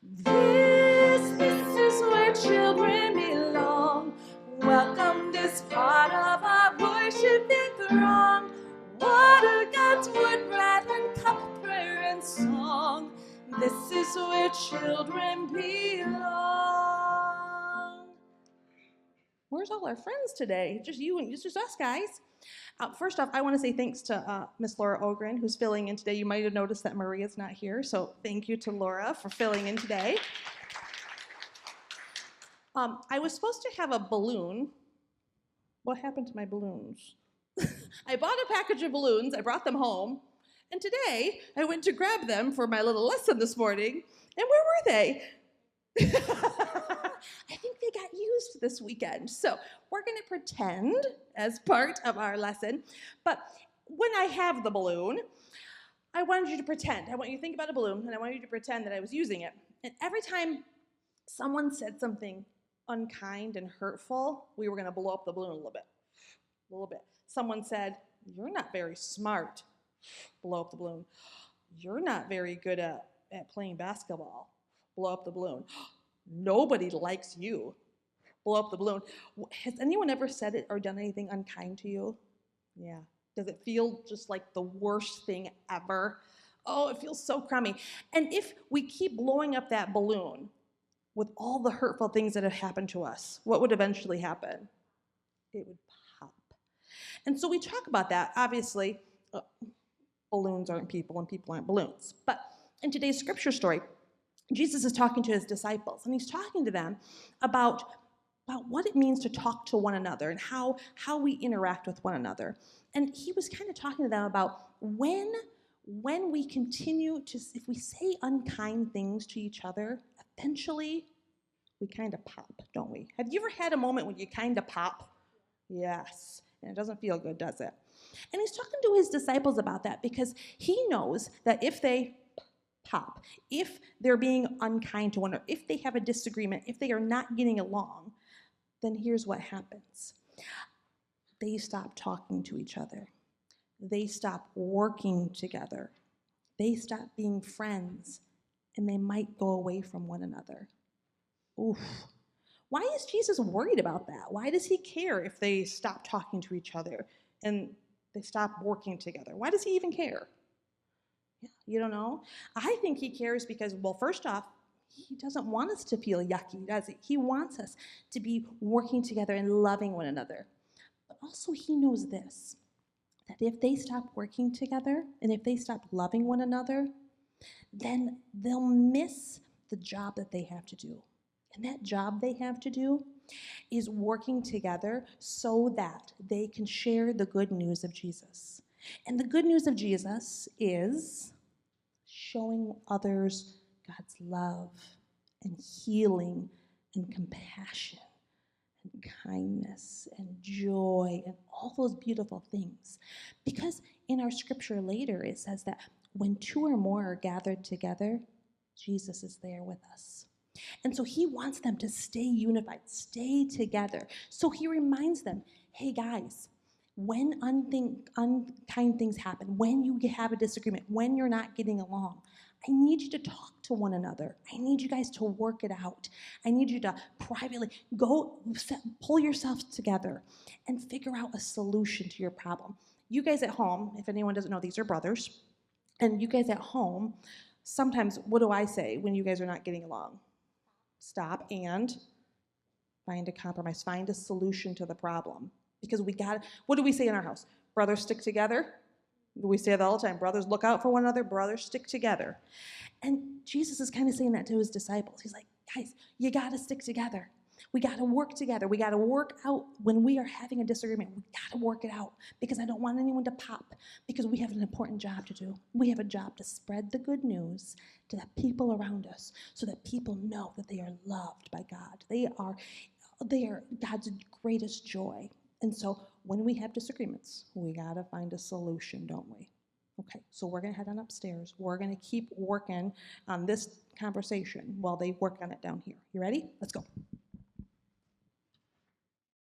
This is where children belong. Welcome this part of our worshiping throng. Water, God's word, bread, and cup, prayer and song. This is where children belong. Where's all our friends today? Just you and just us guys. First off, I want to say thanks to Miss Laura Ogren, who's filling in today. You might have noticed that Maria's not here, so thank you to Laura for filling in today. I was supposed to have a balloon. What happened to my balloons? I bought a package of balloons, I brought them home, and today I went to grab them for my little lesson this morning, and where were they? I think they got used this weekend. So we're going to pretend as part of our lesson. But when I have the balloon, I wanted you to pretend. I want you to think about a balloon, and I want you to pretend that I was using it. And every time someone said something unkind and hurtful, we were going to blow up the balloon a little bit. A little bit. Someone said, "You're not very smart." Blow up the balloon. "You're not very good at playing basketball." Blow up the balloon. "Nobody likes you." Blow up the balloon. Has anyone ever said it or done anything unkind to you? Yeah. Does it feel just like the worst thing ever? Oh, it feels so crummy. And if we keep blowing up that balloon with all the hurtful things that have happened to us, what would eventually happen? It would pop. And so we talk about that. Obviously, balloons aren't people and people aren't balloons. But in today's scripture story, Jesus is talking to his disciples, and he's talking to them about what it means to talk to one another and how we interact with one another. And he was kind of talking to them about when we continue to, if we say unkind things to each other, eventually we kind of pop, don't we? Have you ever had a moment when you kind of pop? Yes. And it doesn't feel good, does it? And he's talking to his disciples about that because he knows that if they pop, if they're being unkind to one another, if they have a disagreement, if they are not getting along, then here's what happens. They stop talking to each other. They stop working together. They stop being friends, and they might go away from one another. Oof. Why is Jesus worried about that? Why does he care if they stop talking to each other and they stop working together? Why does he even care? Yeah, you don't know? I think he cares because, well, first off, he doesn't want us to feel yucky, does he? He wants us to be working together and loving one another. But also he knows this, that if they stop working together and if they stop loving one another, then they'll miss the job that they have to do. And that job they have to do is working together so that they can share the good news of Jesus. And the good news of Jesus is showing others God's love and healing and compassion and kindness and joy and all those beautiful things. Because in our scripture later, it says that when two or more are gathered together, Jesus is there with us. And so he wants them to stay unified, stay together. So he reminds them, hey guys, when unkind things happen, when you have a disagreement, when you're not getting along, I need you to talk to one another. I need you guys to work it out. I need you to privately pull yourselves together and figure out a solution to your problem. You guys at home, if anyone doesn't know, these are brothers. And you guys at home, sometimes what do I say when you guys are not getting along? Stop and find a compromise, find a solution to the problem. Because what do we say in our house? Brothers stick together. We say that all the time. Brothers look out for one another. Brothers stick together. And Jesus is kind of saying that to his disciples. He's like, guys, you got to stick together. We got to work together. We got to work out when we are having a disagreement. We got to work it out because I don't want anyone to pop because we have an important job to do. We have a job to spread the good news to the people around us so that people know that they are loved by God. They are God's greatest joy. And so when we have disagreements, we got to find a solution, don't we? Okay, so we're going to head on upstairs. We're going to keep working on this conversation while they work on it down here. You ready? Let's go.